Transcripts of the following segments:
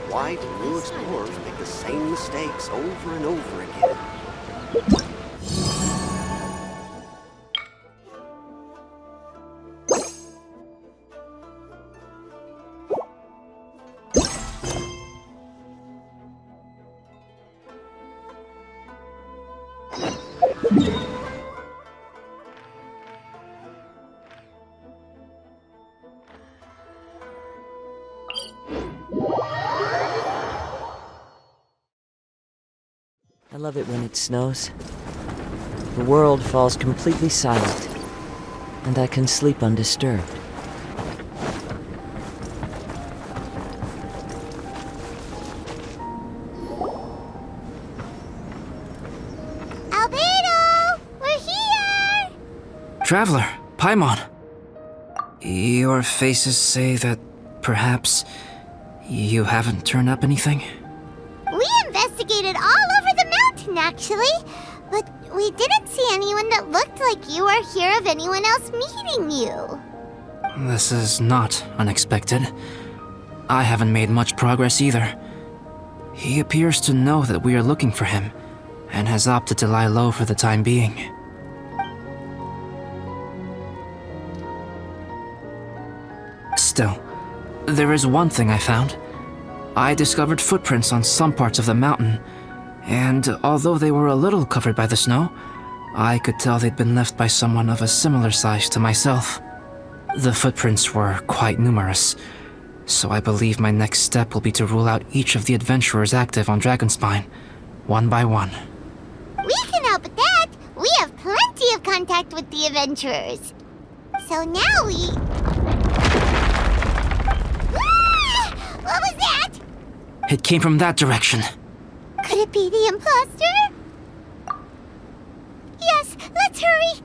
Why do new explorers make the same mistakes over and over again? I love it when it snows. The world falls completely silent, and I can sleep undisturbed. Albedo! We're here! Traveler, Paimon. Your faces say that perhaps you haven't turned up anything? We investigated all over the mountain, actually. But we didn't see anyone that looked like you or hear of anyone else meeting you. This is not unexpected. I haven't made much progress either. He appears to know that we are looking for him, and has opted to lie low for the time being. Still, there is one thing I found. I discovered footprints on some parts of the mountain, and although they were a little covered by the snow, I could tell they'd been left by someone of a similar size to myself. The footprints were quite numerous, so I believe my next step will be to rule out each of the adventurers active on Dragonspine, one by one. We can help with that. We have plenty of contact with the adventurers. So now we... What was that? It came from that direction. Could it be the imposter? Yes, let's hurry.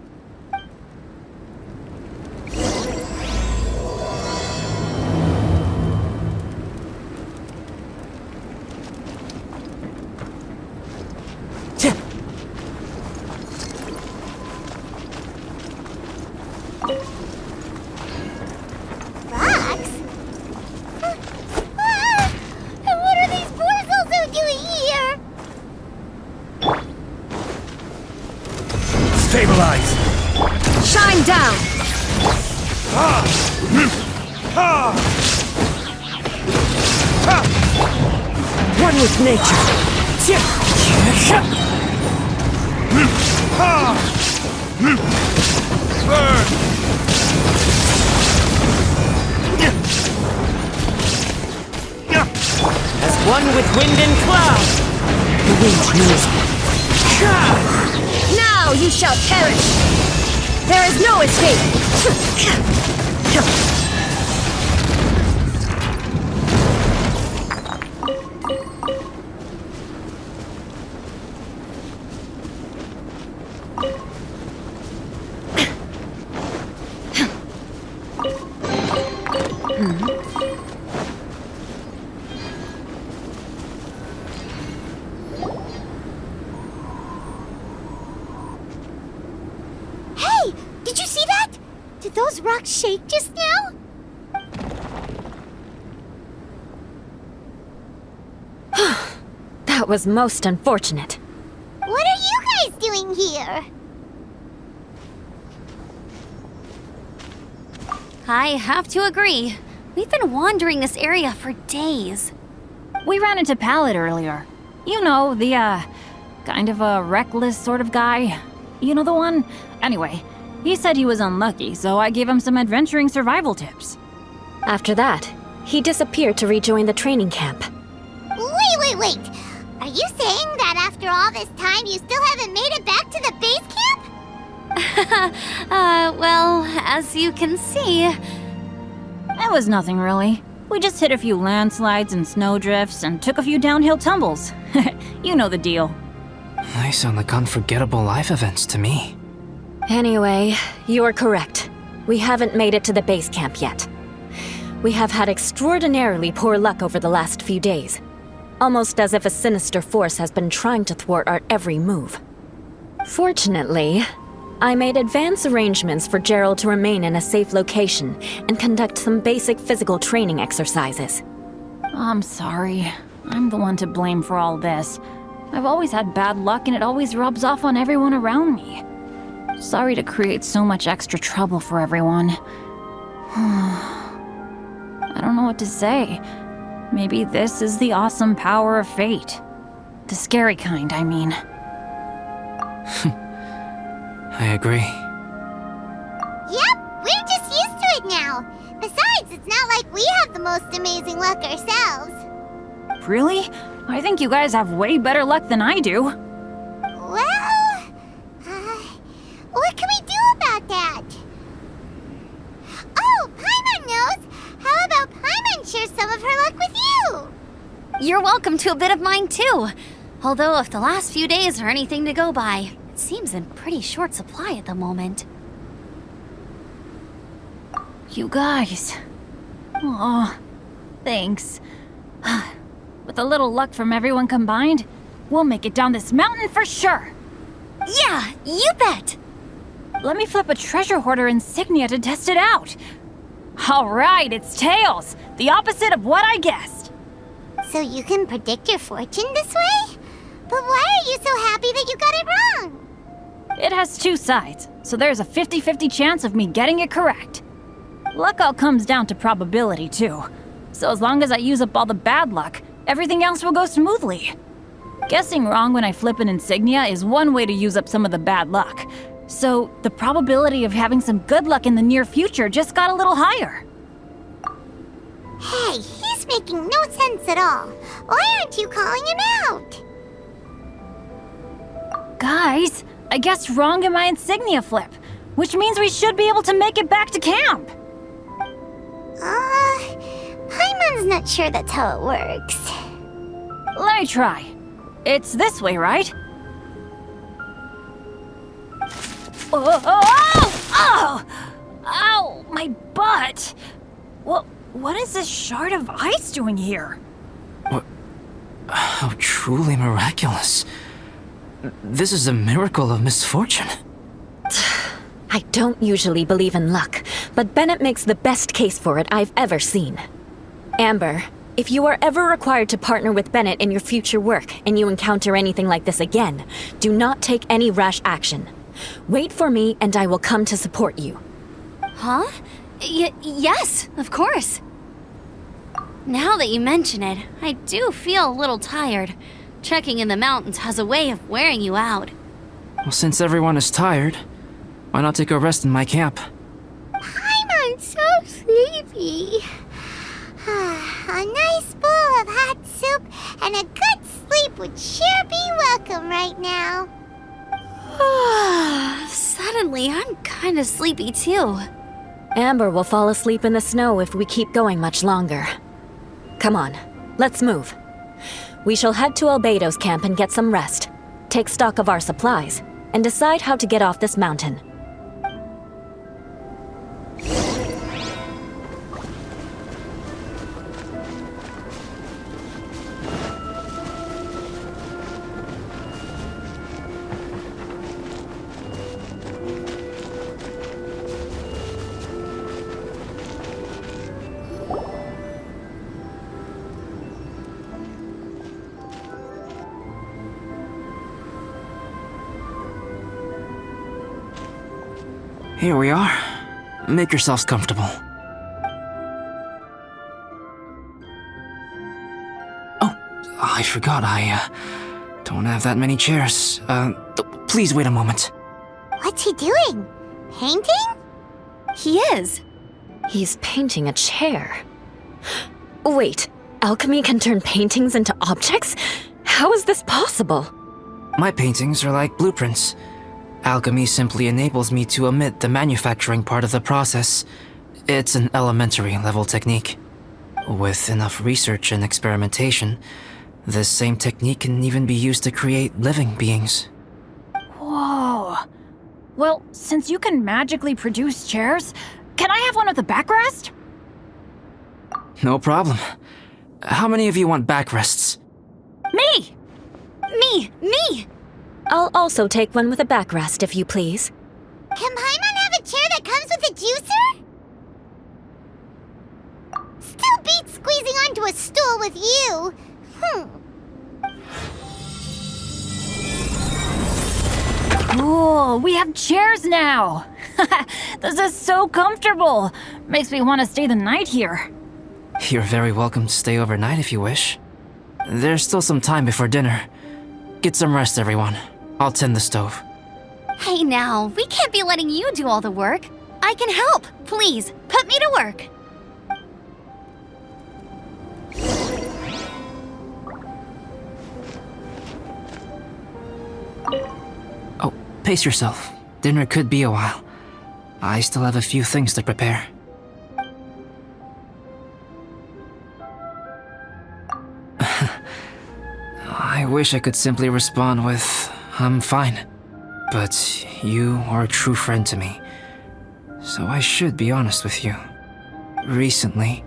Rocks? And what are these poor souls doing here? Stabilize! Shine down! One with nature! As one with wind and cloud! The wind knows me. Now you shall perish! There is no escape! Hey! Did you see that? Did those rocks shake just now? That was most unfortunate. What are you guys doing here? I have to agree. We've been wandering this area for days. We ran into Pallet earlier. You know, the, kind of a reckless sort of guy. You know the one? Anyway, he said he was unlucky, so I gave him some adventuring survival tips. After that, he disappeared to rejoin the training camp. Wait. Are you saying that after all this time you still haven't made it back to the base camp? Well, as you can see... It was nothing really. We just hit a few landslides and snowdrifts and took a few downhill tumbles. You know the deal. They sound like unforgettable life events to me. Anyway, you're correct. We haven't made it to the base camp yet. We have had extraordinarily poor luck over the last few days. Almost as if a sinister force has been trying to thwart our every move. Fortunately, I made advance arrangements for Gerald to remain in a safe location and conduct some basic physical training exercises. I'm sorry. I'm the one to blame for all this. I've always had bad luck and it always rubs off on everyone around me. Sorry to create so much extra trouble for everyone. I don't know what to say. Maybe this is the awesome power of fate. The scary kind, I mean. I agree. Yep, we're just used to it now. Besides, it's not like we have the most amazing luck ourselves. Really? I think you guys have way better luck than I do. Well, what can we do about that? Oh, Paimon knows! How about Paimon share some of her luck with you? You're welcome to a bit of mine too. Although if the last few days are anything to go by, it seems in pretty short supply at the moment. You guys. Aw, thanks. With a little luck from everyone combined, we'll make it down this mountain for sure. Yeah, you bet! Let me flip a treasure hoarder insignia to test it out. All right, it's tails. The opposite of what I guessed. So you can predict your fortune this way? But why are you so happy that you got it wrong? It has two sides, so there's a 50-50 chance of me getting it correct. Luck all comes down to probability, too. So as long as I use up all the bad luck, everything else will go smoothly. Guessing wrong when I flip an insignia is one way to use up some of the bad luck. So the probability of having some good luck in the near future just got a little higher. Hey, he's making no sense at all. Why aren't you calling him out? Guys, I guessed wrong in my insignia flip, which means we should be able to make it back to camp. Paimon's not sure that's how it works. Let me try. It's this way, right? Oh! Ow! My butt! What is this shard of ice doing here? How truly miraculous. This is a miracle of misfortune. I don't usually believe in luck, but Bennett makes the best case for it I've ever seen. Amber, if you are ever required to partner with Bennett in your future work and you encounter anything like this again, do not take any rash action. Wait for me and I will come to support you. Huh? Yes, of course. Now that you mention it, I do feel a little tired. Trekking in the mountains has a way of wearing you out. Well, since everyone is tired, why not take a rest in my camp? Paimon's so sleepy. A nice bowl of hot soup and a good sleep would sure be welcome right now. Suddenly, I'm kinda sleepy too. Amber will fall asleep in the snow if we keep going much longer. Come on, let's move. We shall head to Albedo's camp and get some rest, take stock of our supplies, and decide how to get off this mountain. Here we are. Make yourselves comfortable. Oh, I forgot I don't have that many chairs. Please wait a moment. What's he doing? Painting? He is. He's painting a chair. Wait, alchemy can turn paintings into objects? How is this possible? My paintings are like blueprints. Alchemy simply enables me to omit the manufacturing part of the process. It's an elementary level technique. With enough research and experimentation, this same technique can even be used to create living beings. Whoa. Well, since you can magically produce chairs, can I have one with a backrest? No problem. How many of you want backrests? Me! Me! I'll also take one with a backrest, if you please. Can Paimon have a chair that comes with a juicer? Still beats squeezing onto a stool with you. Cool, we have chairs now. This is so comfortable. Makes me want to stay the night here. You're very welcome to stay overnight if you wish. There's still some time before dinner. Get some rest, everyone. I'll tend the stove. Hey now, we can't be letting you do all the work. I can help. Please, put me to work. Oh, pace yourself. Dinner could be a while. I still have a few things to prepare. I wish I could simply respond with, I'm fine. But you are a true friend to me. So I should be honest with you. Recently,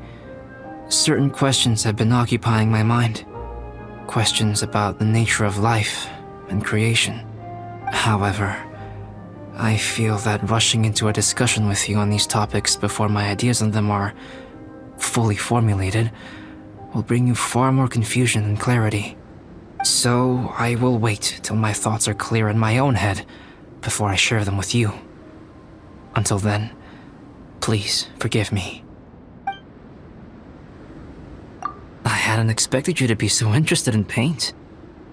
certain questions have been occupying my mind. Questions about the nature of life and creation. However, I feel that rushing into a discussion with you on these topics before my ideas on them are fully formulated will bring you far more confusion than clarity. So I will wait till my thoughts are clear in my own head before I share them with you. Until then, please forgive me. I hadn't expected you to be so interested in paint.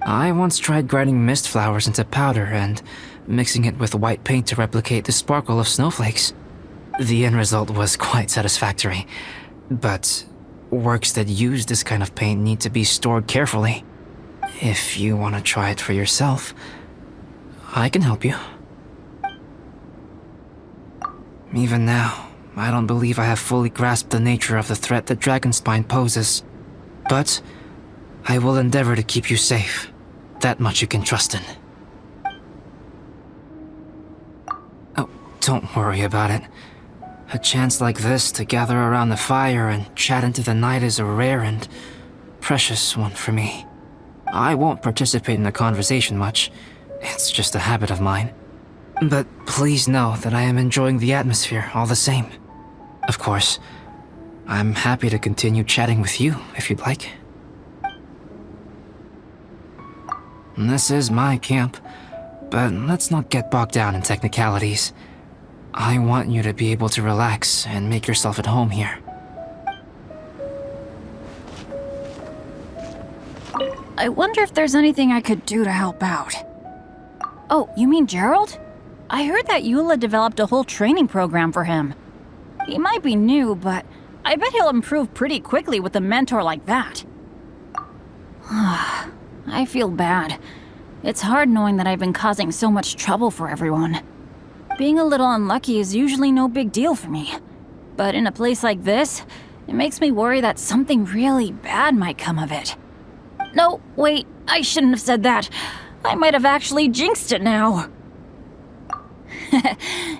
I once tried grinding mist flowers into powder and mixing it with white paint to replicate the sparkle of snowflakes. The end result was quite satisfactory, but works that use this kind of paint need to be stored carefully. If you want to try it for yourself, I can help you. Even now, I don't believe I have fully grasped the nature of the threat that Dragonspine poses. But I will endeavor to keep you safe. That much you can trust in. Oh, don't worry about it. A chance like this to gather around the fire and chat into the night is a rare and precious one for me. I won't participate in the conversation much. It's just a habit of mine. But please know that I am enjoying the atmosphere all the same. Of course, I'm happy to continue chatting with you if you'd like. This is my camp, but let's not get bogged down in technicalities. I want you to be able to relax and make yourself at home here. I wonder if there's anything I could do to help out. Oh, you mean Gerald? I heard that Eula developed a whole training program for him. He might be new, but I bet he'll improve pretty quickly with a mentor like that. I feel bad. It's hard knowing that I've been causing so much trouble for everyone. Being a little unlucky is usually no big deal for me. But in a place like this, it makes me worry that something really bad might come of it. No, wait, I shouldn't have said that. I might have actually jinxed it now.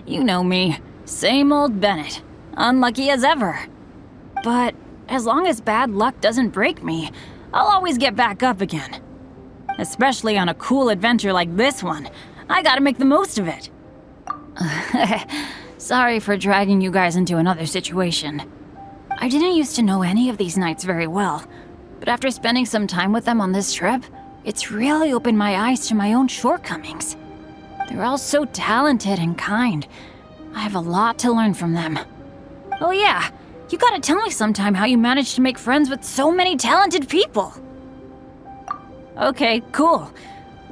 You know me. Same old Bennett. Unlucky as ever. But as long as bad luck doesn't break me, I'll always get back up again. Especially on a cool adventure like this one. I gotta make the most of it. Sorry for dragging you guys into another situation. I didn't used to know any of these knights very well, but after spending some time with them on this trip, it's really opened my eyes to my own shortcomings. They're all so talented and kind. I have a lot to learn from them. Oh yeah, you gotta tell me sometime how you managed to make friends with so many talented people. Okay, cool.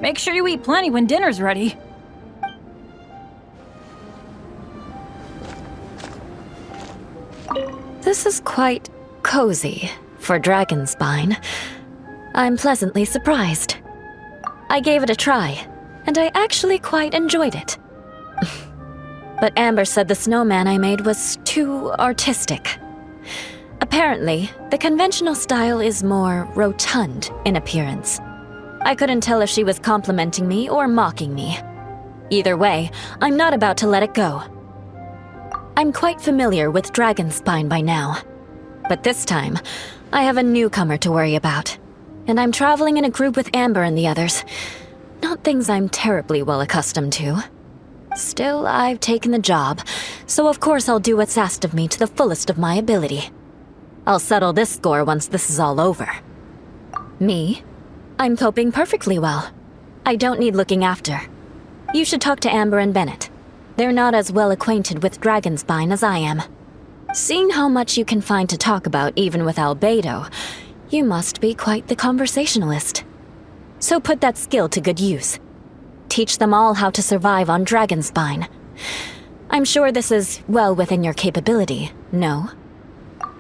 Make sure you eat plenty when dinner's ready. This is quite cozy for Dragonspine. I'm pleasantly surprised. I gave it a try, and I actually quite enjoyed it. But Amber said the snowman I made was too artistic. Apparently, the conventional style is more rotund in appearance. I couldn't tell if she was complimenting me or mocking me. Either way, I'm not about to let it go. I'm quite familiar with Dragonspine by now. But this time, I have a newcomer to worry about. And I'm traveling in a group with Amber and the others. Not things I'm terribly well accustomed to. Still, I've taken the job, so of course I'll do what's asked of me to the fullest of my ability. I'll settle this score once this is all over. Me? I'm coping perfectly well. I don't need looking after. You should talk to Amber and Bennett. They're not as well acquainted with Dragonspine as I am. Seeing how much you can find to talk about even with Albedo, you must be quite the conversationalist. So put that skill to good use. Teach them all how to survive on Dragonspine. I'm sure this is well within your capability, no?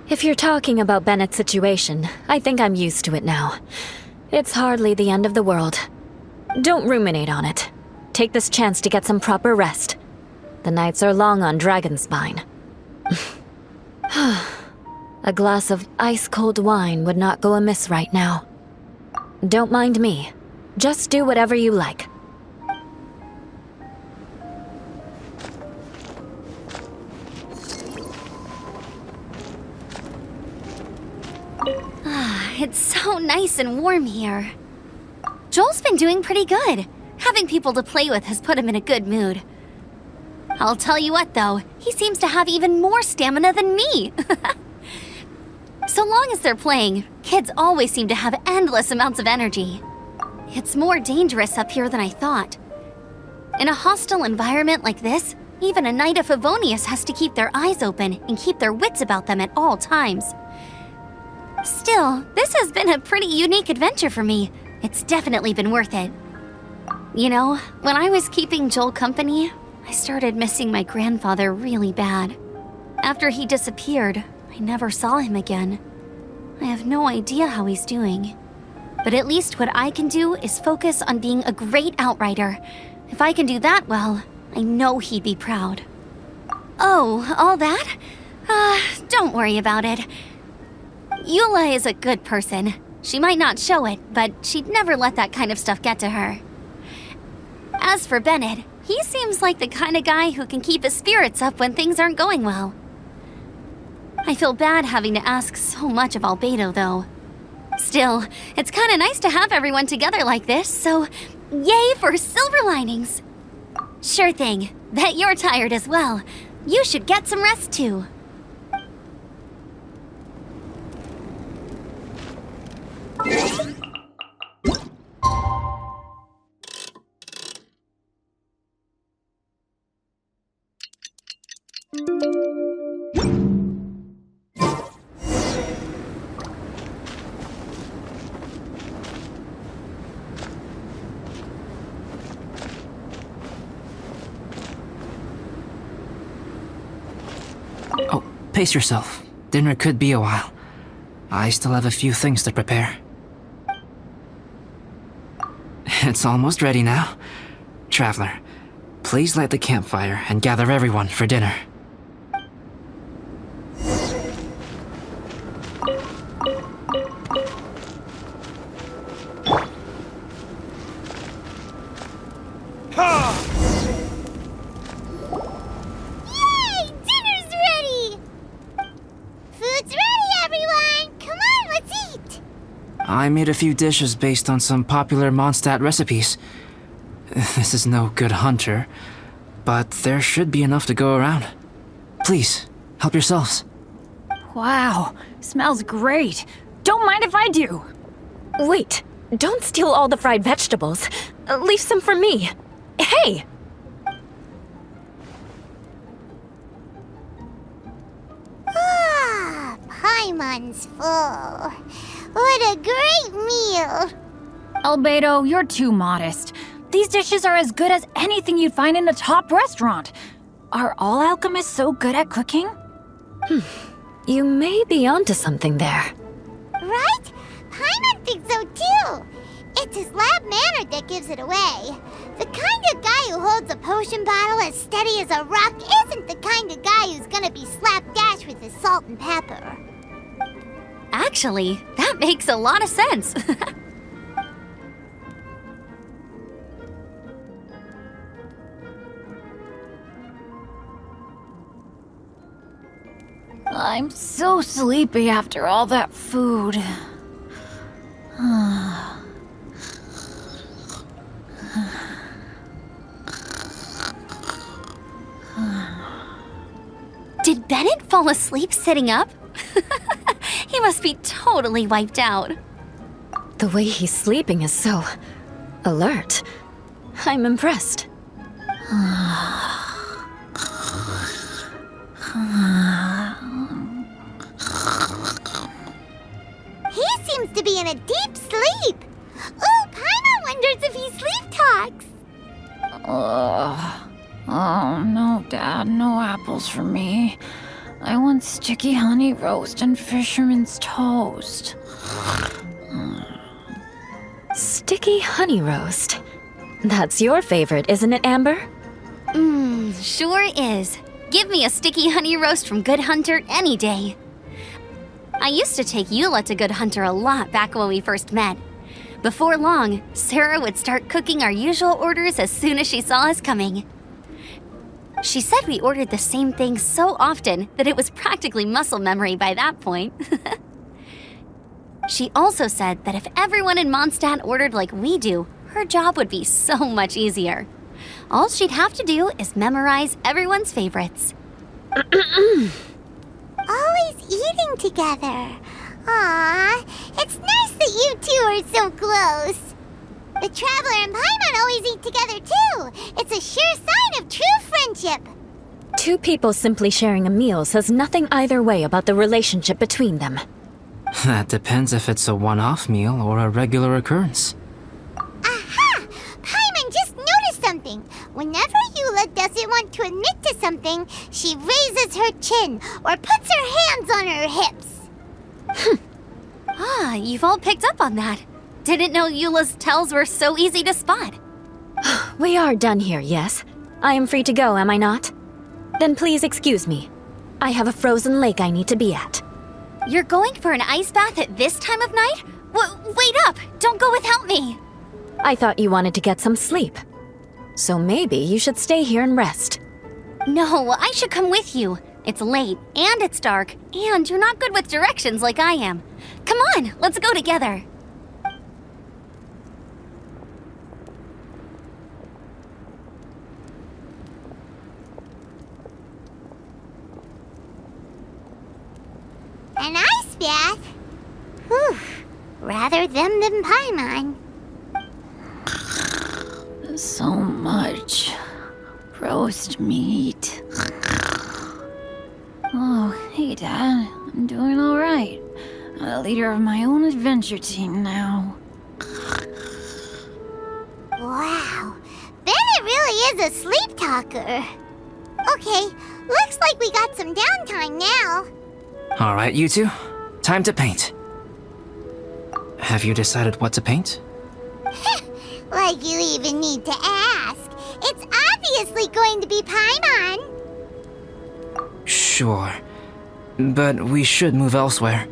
If you're talking about Bennett's situation, I think I'm used to it now. It's hardly the end of the world. Don't ruminate on it. Take this chance to get some proper rest. The nights are long on Dragonspine. A glass of ice-cold wine would not go amiss right now. Don't mind me. Just do whatever you like. It's so nice and warm here. Joel's been doing pretty good. Having people to play with has put him in a good mood. I'll tell you what, though, he seems to have even more stamina than me. So long as they're playing, kids always seem to have endless amounts of energy. It's more dangerous up here than I thought. In a hostile environment like this, even a Knight of Favonius has to keep their eyes open and keep their wits about them at all times. Still, this has been a pretty unique adventure for me. It's definitely been worth it. You know, when I was keeping Joel company, I started missing my grandfather really bad. After he disappeared, I never saw him again. I have no idea how he's doing. But at least what I can do is focus on being a great outrider. If I can do that well, I know he'd be proud. Oh, all that? Don't worry about it. Eula is a good person. She might not show it, but she'd never let that kind of stuff get to her. As for Bennett, he seems like the kind of guy who can keep his spirits up when things aren't going well. I feel bad having to ask so much of Albedo, though. Still, it's kind of nice to have everyone together like this, so yay for silver linings. Sure thing. Bet you're tired as well. You should get some rest, too. Oh, pace yourself. Dinner could be a while. I still have a few things to prepare. It's almost ready now. Traveler, please light the campfire and gather everyone for dinner. Yay! Dinner's ready! Food's ready, everyone! Come on, let's eat! I made a few dishes based on some popular Mondstadt recipes. This is no good hunter, but there should be enough to go around. Please, help yourselves. Wow, smells great. Don't mind if I do. Wait, don't steal all the fried vegetables. Leave some for me. Hey! Ah, Paimon's full. What a great meal! Albedo, you're too modest. These dishes are as good as anything you'd find in a top restaurant. Are all alchemists so good at cooking? You may be onto something there. Right? Paimon thinks so too. It's his lab manner that gives it away. The kind of guy who holds a potion bottle as steady as a rock isn't the kind of guy who's gonna be slapdash with his salt and pepper. Actually, that makes a lot of sense. I'm so sleepy after all that food. Did Bennett fall asleep sitting up? must be totally wiped out. The way he's sleeping is so alert. I'm impressed. He seems to be in a deep sleep. Ooh, Paimon wonders if he sleep talks. Oh, no, Dad, no apples for me. I want sticky honey roast and fisherman's toast. Sticky honey roast. That's your favorite, isn't it, Amber? Sure is. Give me a sticky honey roast from Good Hunter any day. I used to take Eula to Good Hunter a lot back when we first met. Before long, Sarah would start cooking our usual orders as soon as she saw us coming. She said we ordered the same thing so often that it was practically muscle memory by that point. She also said that if everyone in Mondstadt ordered like we do, her job would be so much easier. All she'd have to do is memorize everyone's favorites. Always eating together. Aww, it's nice that you two are so close. The Traveler and Paimon always eat together too. It's a sure sign of true friendship. Two people simply sharing a meal says nothing either way about the relationship between them. That depends if it's a one-off meal or a regular occurrence. Aha! Paimon just noticed something. Whenever Eula doesn't want to admit to something, she raises her chin or puts her hands on her hips. You've all picked up on that. Didn't know Eula's tells were so easy to spot. We are done here, yes? I am free to go, am I not? Then please excuse me. I have a frozen lake I need to be at. You're going for an ice bath at this time of night? Wait up! Don't go without me! I thought you wanted to get some sleep. So maybe you should stay here and rest. No, I should come with you. It's late, and it's dark, and you're not good with directions like I am. Come on, let's go together. An ice bath? Whew. Rather them than Paimon. So much roast meat. Oh, hey, Dad. I'm doing all right. I'm the leader of my own adventure team now. Wow. Bennett really is a sleep talker. Okay, looks like we got some downtime now. All right, you two. Time to paint. Have you decided what to paint? Like you even need to ask. It's obviously going to be Paimon. Sure. But we should move elsewhere.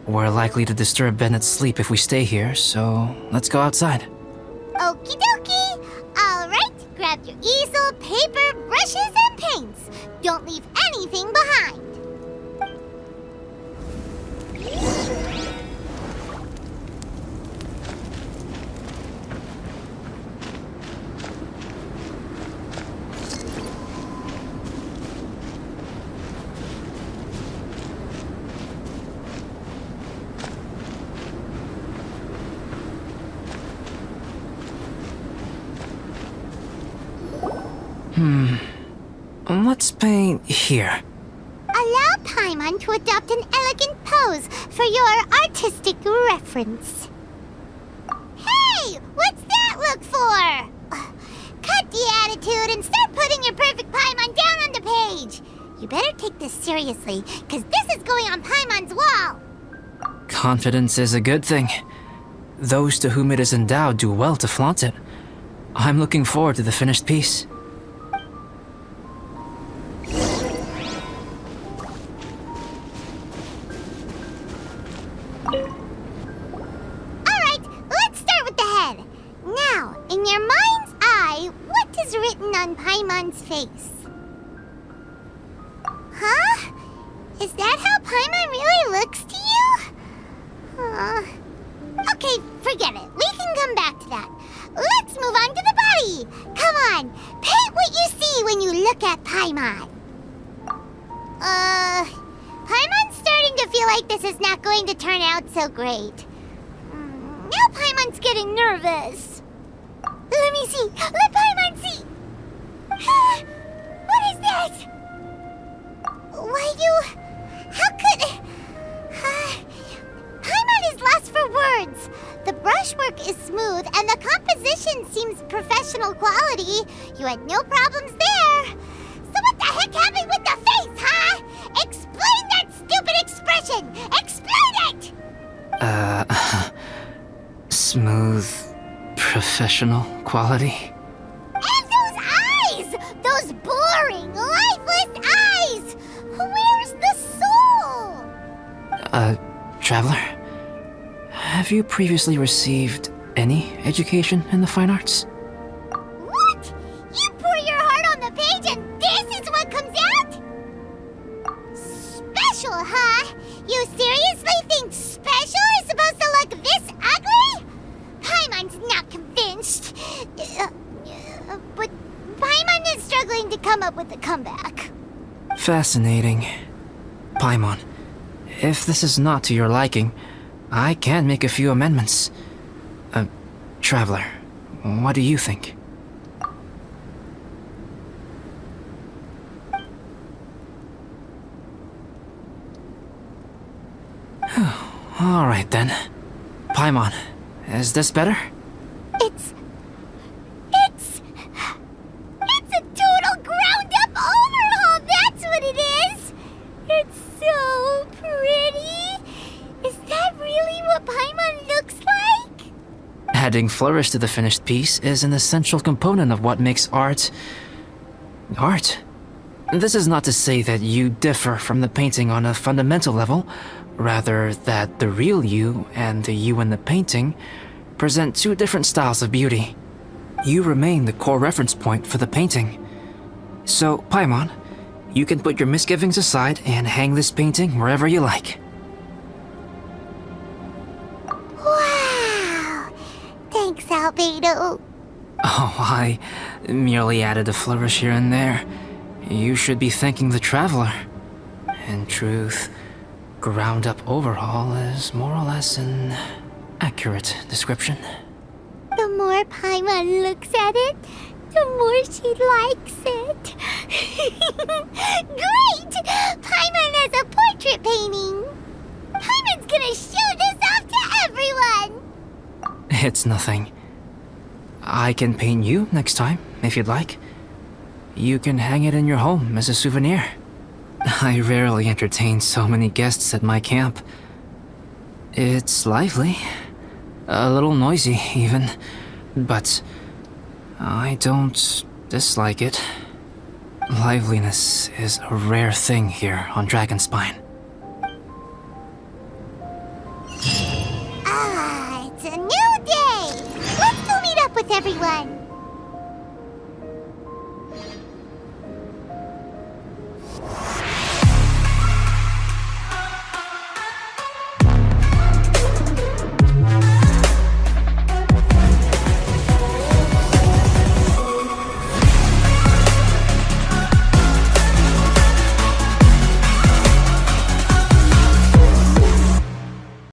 We're likely to disturb Bennett's sleep if we stay here, so let's go outside. Okie dokie. All right, grab your easel, paper, brushes, and paints. Don't leave anything behind. Let's paint here. Allow Paimon to adopt an elegant pose for your artistic reference. Hey, what's that look for? Cut the attitude and start putting your perfect Paimon down on the page. You better take this seriously, because this is going on Paimon's wall. Confidence is a good thing. Those to whom it is endowed do well to flaunt it. I'm looking forward to the finished piece. Alright, let's start with the head. Now, in your mind's eye, what is written on Paimon's face? Huh? Is that how Paimon really looks to you? Okay, forget it. We can come back to that. Let's move on to the body. Come on, paint what you see when you look at Paimon. Paimon's starting starting to feel like this is not going to turn out so great. Now Paimon's getting nervous. Let me see. Let Paimon see. What is this? How could... Paimon is lost for words. The brushwork is smooth and the composition seems professional quality. You had no problems there. So what the heck happened with the face, huh? Explain that stupid expression! Explain it! Smooth, professional quality? And those eyes! Those boring, lifeless eyes! Where's the soul? Traveler? Have you previously received any education in the fine arts? What? You pour your heart on the page and this is what comes out? Special, huh? You seriously think special is supposed to look this ugly? Paimon's not convinced. But Paimon is struggling to come up with a comeback. Fascinating. Paimon, if this is not to your liking, I can make a few amendments. Traveler, what do you think? Alright then. Paimon, is this better? It's a total ground-up overhaul, that's what it is! It's so pretty! Is that really what Paimon looks like? Adding flourish to the finished piece is an essential component of what makes art... art. This is not to say that you differ from the painting on a fundamental level, rather that the real you and the you in the painting present two different styles of beauty. You remain the core reference point for the painting. So, Paimon, you can put your misgivings aside and hang this painting wherever you like. Wow! Thanks, Albedo. Oh, I merely added a flourish here and there. You should be thanking the traveler. In truth, ground-up overhaul is more or less an accurate description. The more Paimon looks at it, the more she likes it. Great! Paimon has a portrait painting. Paimon's gonna show this off to everyone. It's nothing. I can paint you next time, if you'd like. You can hang it in your home as a souvenir. I rarely entertain so many guests at my camp. It's lively. A little noisy, even. But I don't dislike it. Liveliness is a rare thing here on Dragonspine.